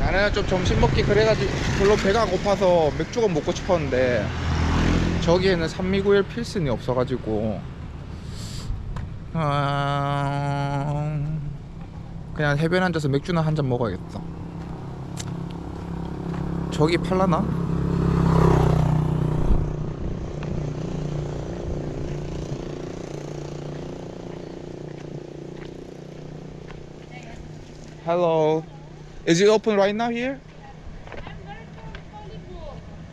나는 좀 점심 먹기 그래가지고 별로 배가 고파서 맥주가 먹고 싶었는데 저기에는 산미구일 필슨이 없어가지고 그냥 해변에 앉아서 맥주나 한 잔 먹어야겠다. 저기 팔라나? Hello. Is it open right now here?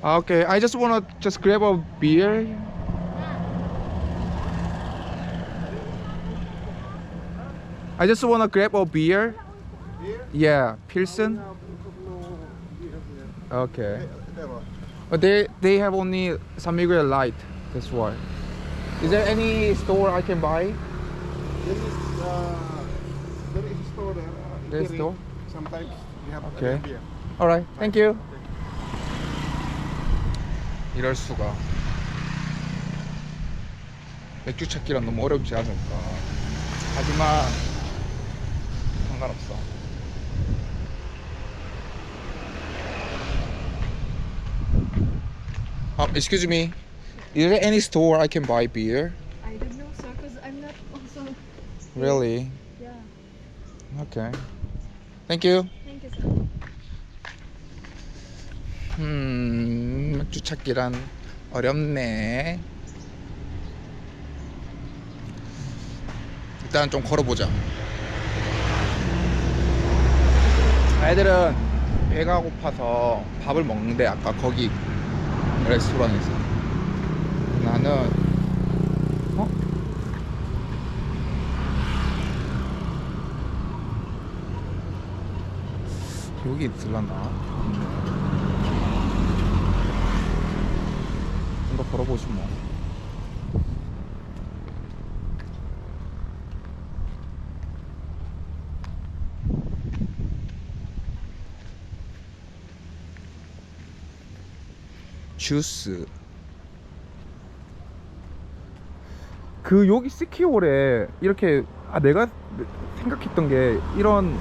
Okay, I just wanna just grab a beer. I just wanna grab a beer. Yeah, Pilsen. Okay. But they have only San Miguel Light. That's why. Is there any store I can buy? There is a store there. There's here store? Sometimes we have Okay. beer. Alright, thank you. 이럴 수가. 맥주 찾기란 너무 어렵지 않을까. 하지만 상관없어. Excuse me. Is there any store I can buy beer? I don't know, sir, because I'm not also. Really? Yeah. Okay. Thank you. Thank you, sir. 맥주 찾기란 어렵네. 일단 좀 걸어보자. 애들은 배가 고파서 밥을 먹는데 아까 거기 레스토랑에서 나는 여기 있을라나? 좀 더 걸어보지 뭐. 주스. 그 여기 시키홀에 이렇게 내가 생각했던 게 이런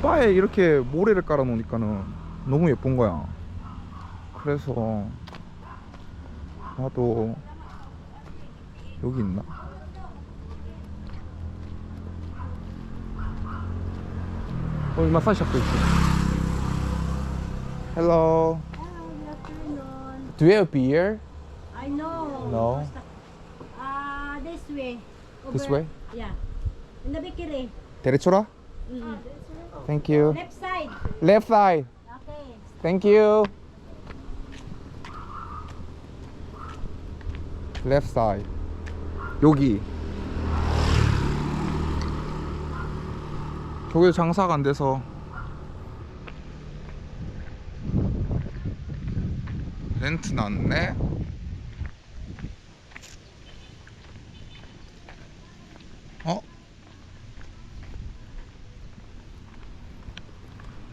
바에 이렇게 모래를 깔아 놓으니까는 너무 예쁜 거야. 그래서 나도 여기 있나? 여기 마사지샵도 있어. Hello. Hello, good afternoon. Do you have beer? I know. No. This way. This way? Yeah. In the bakery. 데레초라? Thank you. Left side. Left side. Okay. Thank you. Left side. 여기. 저기 장사가 안 돼서 렌트 났네.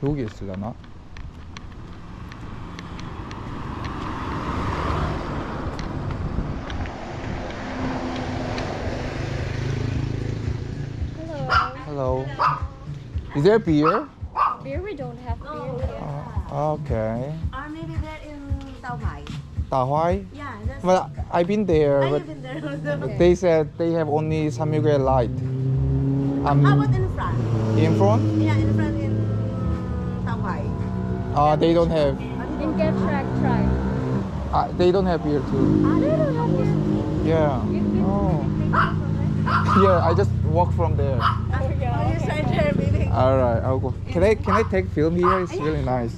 여기 있으려나? Hello. Hello. Is there beer? Beer, we don't have beer here. Okay. Or maybe they're in Tao Mai. Dahwai? Yeah, that's. Well, I've been there, I but have been there also. they said they have only San Miguel Light. How about in front? In front? Yeah, in front in Tao Mai. They don't have. In Get Track, try. They don't have beer too. They don't have beer. Yeah. Oh. Yeah, I just walk from there. Oh, you start there, baby. All right, I'll go. Can I take film here? It's really nice.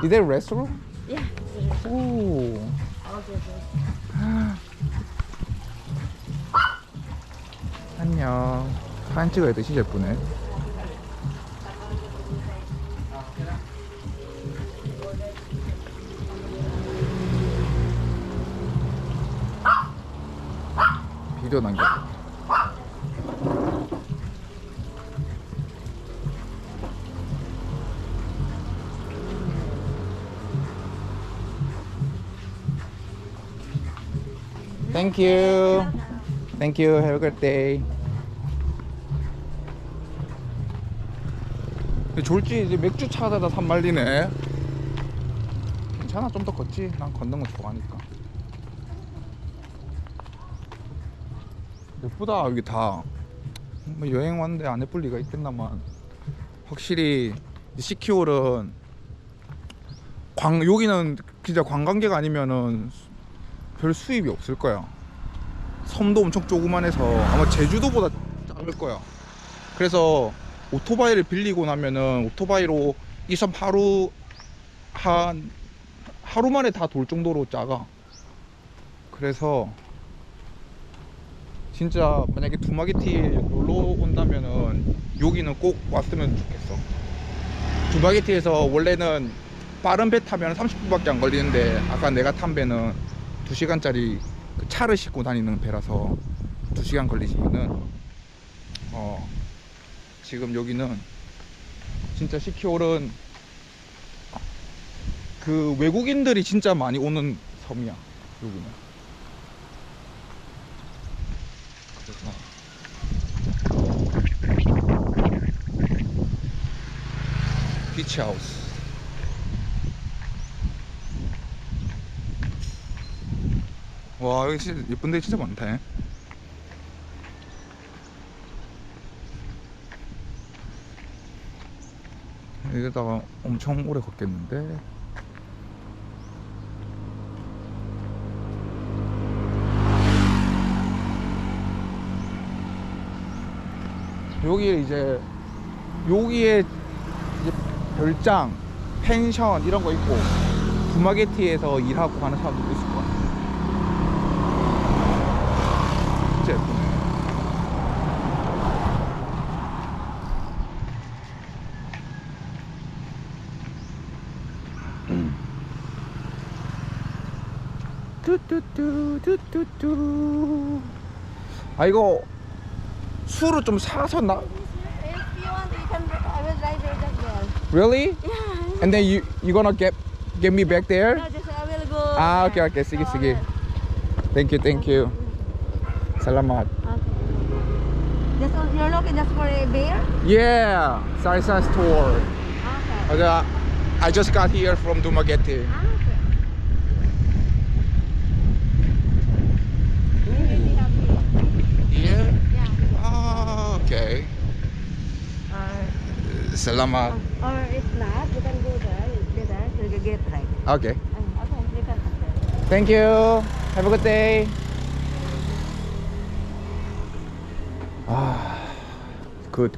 Is there a restaurant? Yeah. Ooh. 안녕. 사진 찍어야 돼, 진짜 예쁘네. 비디오 남겨. Thank you. Thank you. Have a good day. 졸지 이제 맥주 찾아다 산말리네. 괜찮아, 좀 더 걷지. 난 걷는 거 좋아하니까. 예쁘다 여기 다. 뭐 여행 왔는데 안 예쁠 리가 있겠나만. 확실히 시키올은 여기는 진짜 관광객 아니면은 별 수입이 없을 거야. 섬도 엄청 조그만해서 아마 제주도보다 작을 거야. 그래서 오토바이를 빌리고 나면은 오토바이로 이 섬 하루 만에 다 돌 정도로 작아. 그래서 진짜 만약에 두마기티 놀러 온다면은 여기는 꼭 왔으면 좋겠어. 두마기티에서 원래는 빠른 배 타면 30분밖에 안 걸리는데 아까 내가 탄 배는 2시간짜리 그 차를 싣고 다니는 배라서 2시간 걸리지만은 지금 여기는 진짜 시키올은 그 외국인들이 진짜 많이 오는 섬이야 여기는. 비치하우스. 와 여기 진짜 예쁜 데 진짜 많다. 여기다가 엄청 오래 걷겠는데. 여기에 이제 별장, 펜션 이런 거 있고 두마게티에서 일하고 가는 사람들도 있을 거야. 진짜 예쁘네. 뚜뚜뚜. 아 이거 술을 좀 사서 나. If you want, you can. I will drive you back there. Really? Yeah. And then you gonna get me back there? No, just I will go. Ah, there. okay. Sige, So, sige. Thank you. Salamat. Okay. You're looking just for a beer? Yeah, Sarsa's tour. Okay. I just got here from Dumaguete. Okay. We have beer. Here? Yeah. Ah, okay. Salamat. Or if not, you can go there. Go there till you get right. Okay. Okay, you can come there. Thank you. Have a good day. Ah, good.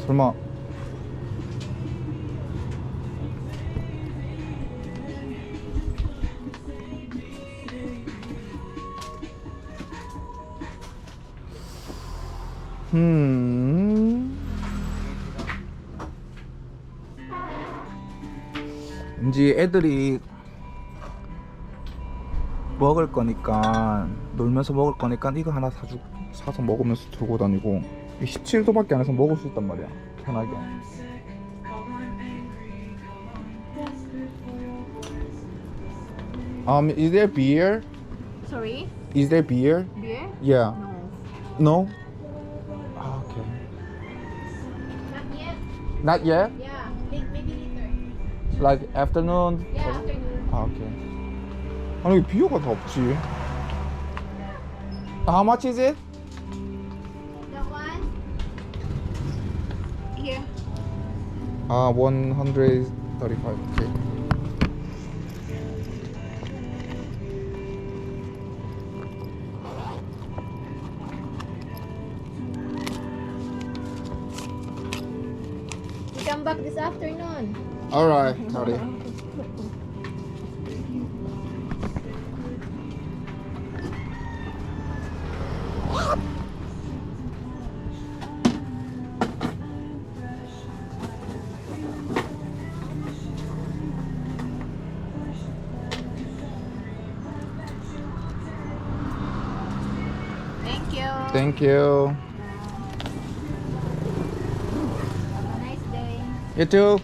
설마 왠지 애들이 먹을 거니까 놀면서 먹을 거니까 이거 하나 사서 먹으면서 들고 다니고 17도밖에 안 해서 먹을 수 있단 말이야 편하게. Is there beer? Sorry? Is there beer? Beer? Yeah. No. No? Ah, okay. Not yet. Not yet? Yeah. Maybe later. Like afternoon? Yeah, afternoon. 아, 오케이. 아니, 왜 비어가 다 없지? How much is it? That one? Here. 아, 135. 오케이. We come back this afternoon. Alright, sorry. Thank you. Thank you. Have a nice day. You too.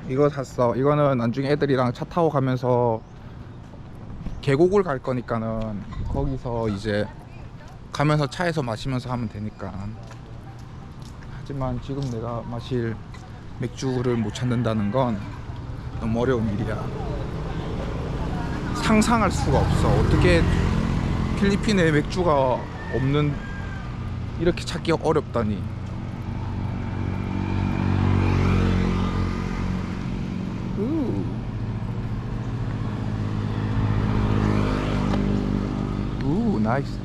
이거 샀어. 이거는 나중에 애들이랑 차 타고 가면서 계곡을 갈 거니까는 거기서 이제 가면서 차에서 마시면서 하면 되니까. 하지만 지금 내가 마실 맥주를 못 찾는다는 건 너무 어려운 일이야. 상상할 수가 없어. 어떻게 필리핀에 맥주가 없는, 이렇게 찾기가 어렵다니. 우 나이스.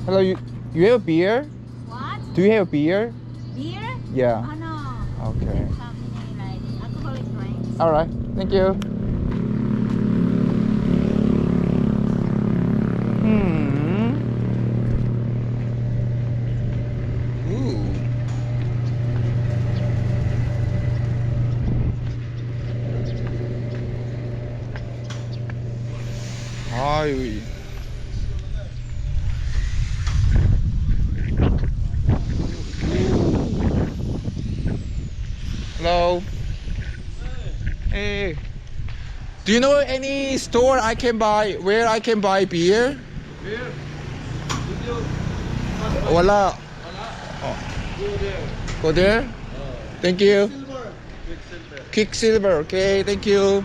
Hello, you have a beer? What? Do you have a beer? Beer? Yeah. Oh no. Okay. Something like alcoholic drinks. All right. Thank you. Ooh. 아유. Hello. Hey. Do you know any store I can buy where I can buy beer? Beer. Wala. Go there. Thank you. Quicksilver. Okay, thank you.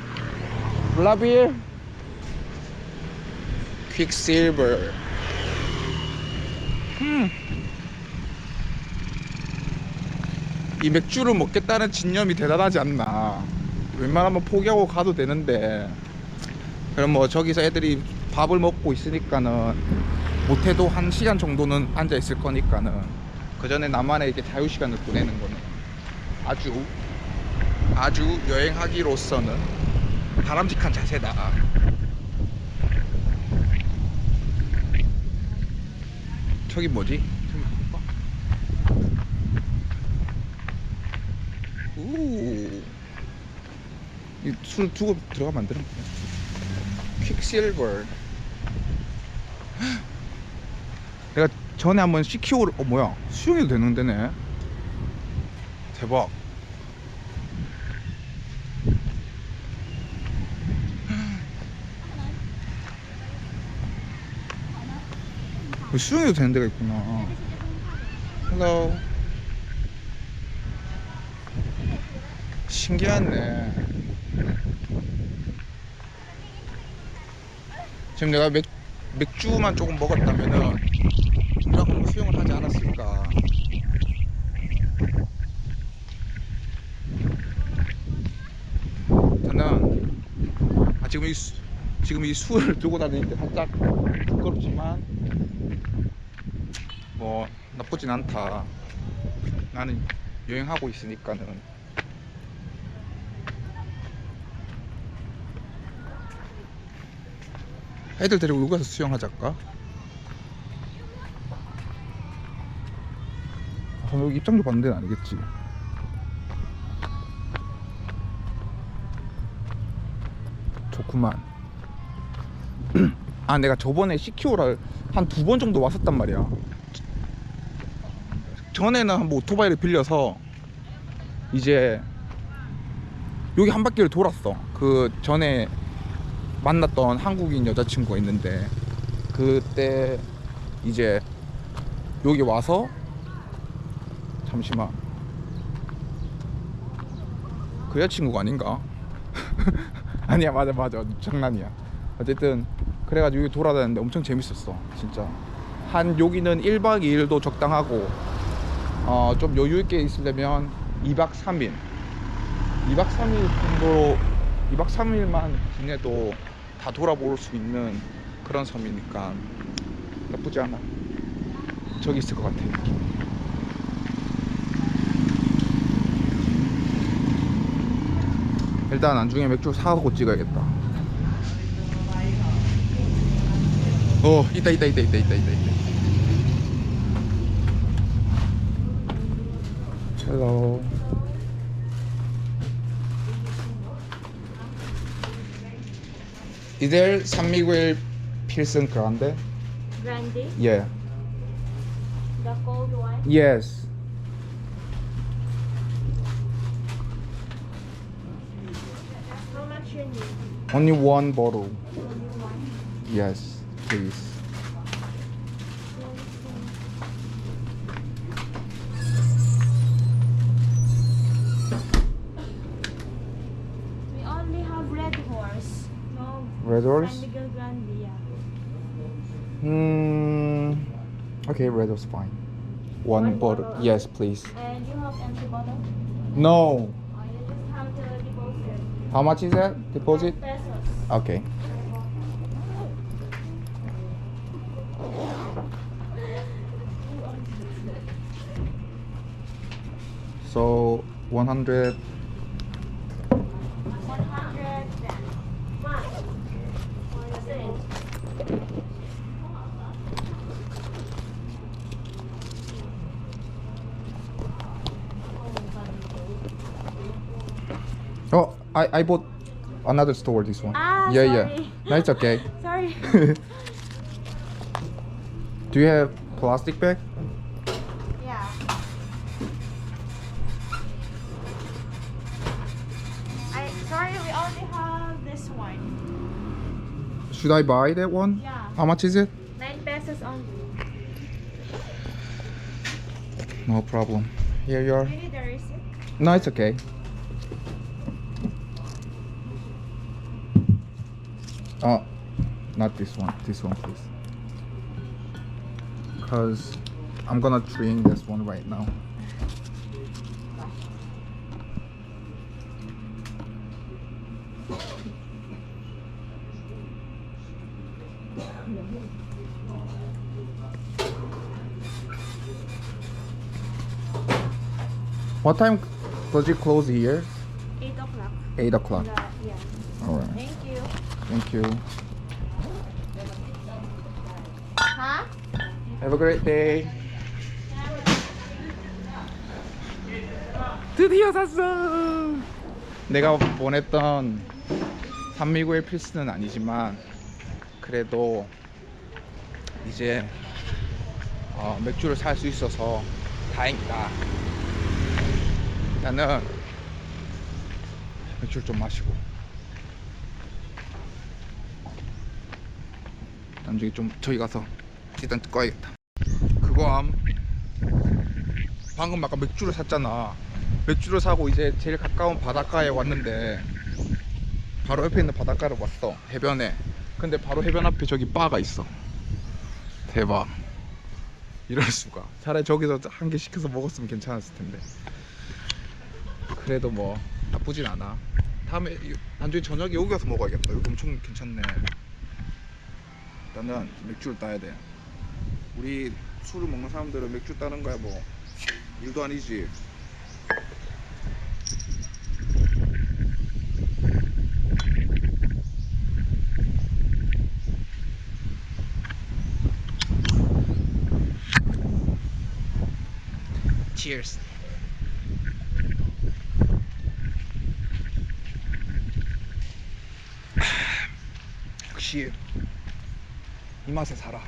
Wala beer. Quicksilver. 이 맥주를 먹겠다는 진념이 대단하지 않나. 웬만하면 포기하고 가도 되는데, 그럼 뭐 저기서 애들이 밥을 먹고 있으니까는 못해도 1시간 정도는 앉아 있을 거니까는 그 전에 나만의 이렇게 자유 시간을 보내는 거네. 아주 여행하기로서는 바람직한 자세다. 저기 뭐지? 저기 볼까? 이 술 두고 들어가면 안 되는 거야. 퀵실버. 내가 전에 한번 CQ를 뭐야, 수영해도 되는 데네. 대박. 수영해도 되는 데가 있구나. 헬로. 신기하네. 지금 내가 맥주만 조금 먹었다면은 분명 한번 수영을 하지 않았을까. 저는 지금 이 술을 들고 다니는데 살짝 부끄럽지만 뭐 나쁘진 않다. 나는 여행하고 있으니까는. 애들 데리고 여기 가서 수영하자까? 여기 입장료 받는 데는 아니겠지. 좋구만. 아, 내가 저번에 CQ를 한 2번 정도 왔었단 말이야. 전에는 한번 오토바이를 빌려서 이제 여기 한 바퀴를 돌았어. 그 전에 만났던 한국인 여자친구가 있는데, 그때 이제 여기 와서, 잠시만, 그 여자친구가 아닌가? 아니야, 맞아 장난이야. 어쨌든 그래가지고 여기 돌아다녔는데 엄청 재밌었어 진짜. 한 여기는 1박 2일도 적당하고, 좀 여유있게 있으려면 2박 3일 2박 3일 정도, 2박 3일만 지내도 다 돌아볼 수 있는 그런 섬이니까 나쁘지 않아. 저기 있을 것 같아. 일단 나중에 맥주 사갖고 찍어야겠다. 있다. Hello. Is there San Miguel Pilsen Grande? Grande, Yeah. the cold one. Yes. much you need? Only one bottle. Only one. Yes, please. We only have Red Horse. No. Red Horse? San Miguel Grande, yeah. Okay, red was fine. One bottle. Yes, please. And you have empty bottle? No. Oh, you just have to deposit. How much is that deposit? Pesos. Okay. So 100. 100 then. That's it. Oh, I bought another store this one. Ah, yeah, sorry. yeah. No, it's okay. Sorry. Do you have plastic bag? Yeah. Sorry, we only have this one. Should I buy that one? Yeah. How much is it? 9 pesos only. No problem. Here you are. You need the receipt? No, it's okay. Oh, not this one. This one, please. Because I'm gonna drink this one right now. What time does it close here? 8 o'clock. 8 o'clock. Yeah. Alright. Thank you. Thank you. Huh? Have a great day. 드디어 샀어. 내가 원했던 산미구의 필수는 아니지만 그래도 이제 맥주를 살 수 있어서 다행이다. 일단은 맥주를 좀 마시고 나중에 좀 저기 가서 일단 꺼야겠다. 그거 방금 아까 맥주를 샀잖아. 맥주를 사고 이제 제일 가까운 바닷가에 왔는데 바로 옆에 있는 바닷가를 왔어. 해변에. 근데 바로 해변 앞에 저기 바가 있어. 대박. 이럴 수가. 차라리 저기서 한 개 시켜서 먹었으면 괜찮았을 텐데. 그래도 뭐 나쁘진 않아. 다음에 나중에 저녁에 여기 가서 먹어야겠다. 여기 엄청 괜찮네. 일단은 맥주를 따야 돼. 우리 술을 먹는 사람들은 맥주 따는 거야 뭐 일도 아니지. Cheers. 역시 이 맛에 살아.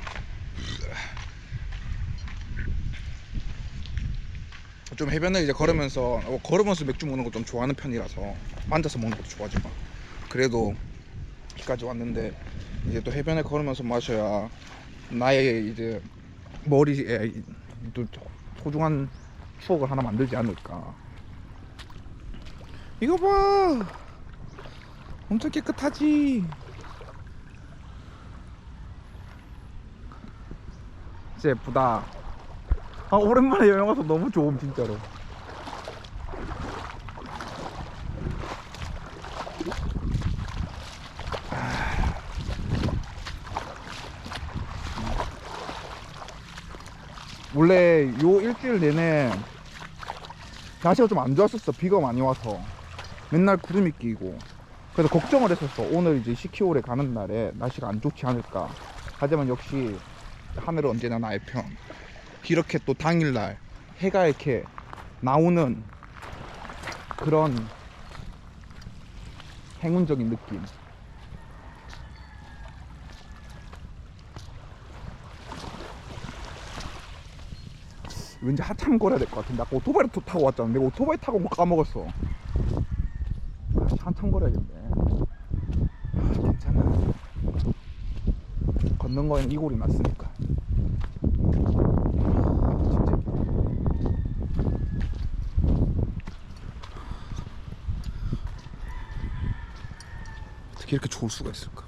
좀 해변을 이제 걸으면서 맥주 먹는 거 좀 좋아하는 편이라서 앉아서 먹는 것도 좋아하지만 그래도 여기까지 왔는데 이제 또 해변에 걸으면서 마셔야 나의 이제 머리에 또 소중한 추억을 하나 만들지 않을까. 이거 봐, 엄청 깨끗하지. 진짜 예쁘다. 아, 오랜만에 여행 와서 너무 좋음 진짜로. 원래 요 일주일 내내 날씨가 좀 안 좋았었어. 비가 많이 와서 맨날 구름이 끼고 그래서 걱정을 했었어. 오늘 이제 시키올에 가는 날에 날씨가 안 좋지 않을까. 하지만 역시 하늘은 언제나 나의 편. 이렇게 또 당일날 해가 이렇게 나오는 그런 행운적인 느낌. 왠지 한참 걸어야 될 것 같은데. 아까 오토바이를 타고 왔잖아. 내가 오토바이 타고 온 거 까먹었어. 한참 걸어야겠네. 걷는 거에는 이골이 낫으니까. 어떻게 이렇게 좋을 수가 있을까?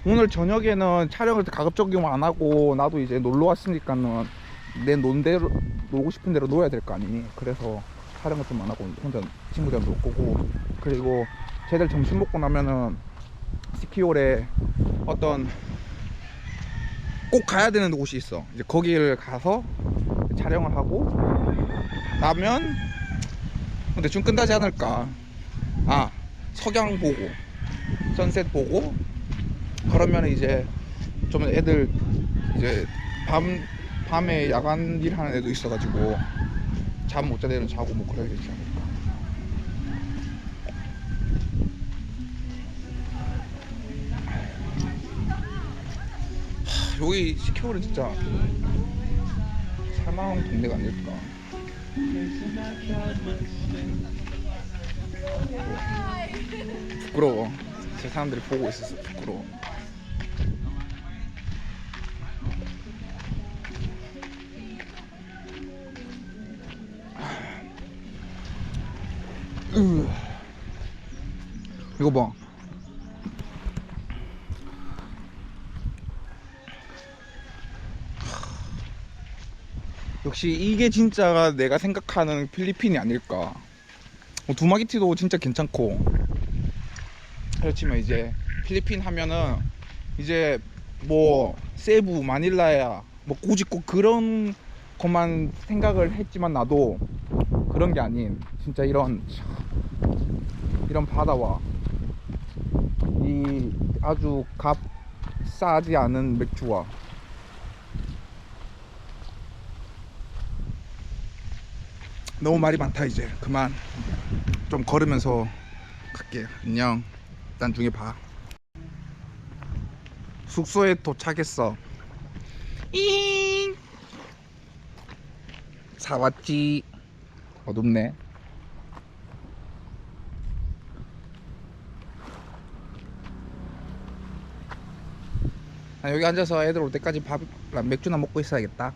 오늘 저녁에는 촬영을 가급적이면 안 하고 나도 이제 놀러 왔으니까는 내 논대로 놀고 싶은 대로 놀아야 될 거 아니니. 그래서 촬영을 좀 안 하고 혼자 친구들이랑 놀 거고, 그리고 쟤들 점심 먹고 나면은 스키홀에 어떤 꼭 가야 되는 곳이 있어. 이제 거기를 가서 촬영을 하고 나면 대충 끝나지 않을까. 아, 석양 보고 선셋 보고 그러면 이제 좀 애들 이제 밤에 야간 일하는 애도 있어가지고 잠 못 자는 애는 자고 뭐 그래야 되지 않을까. 여기 시켜오는 진짜 살만한 동네가 아닐까. 부끄러워. 제 사람들이 보고 있어서 부끄러워. 이거 봐. 역시 이게 진짜 내가 생각하는 필리핀이 아닐까. 두마기티도 진짜 괜찮고, 그렇지만 이제 필리핀 하면은 이제 뭐 세부, 마닐라야 뭐 굳이 꼭 그런 것만 생각을 했지만 나도 그런 게 아닌 진짜 이런 바다와 이 아주 값싸지 않은 맥주와 너무 말이 많다. 이제 그만 좀 걸으면서 갈게. 안녕. 나중에 봐. 숙소에 도착했어. 잉. 사왔지. 어둡네. 여기 앉아서 애들 올 때까지 맥주나 먹고 있어야겠다.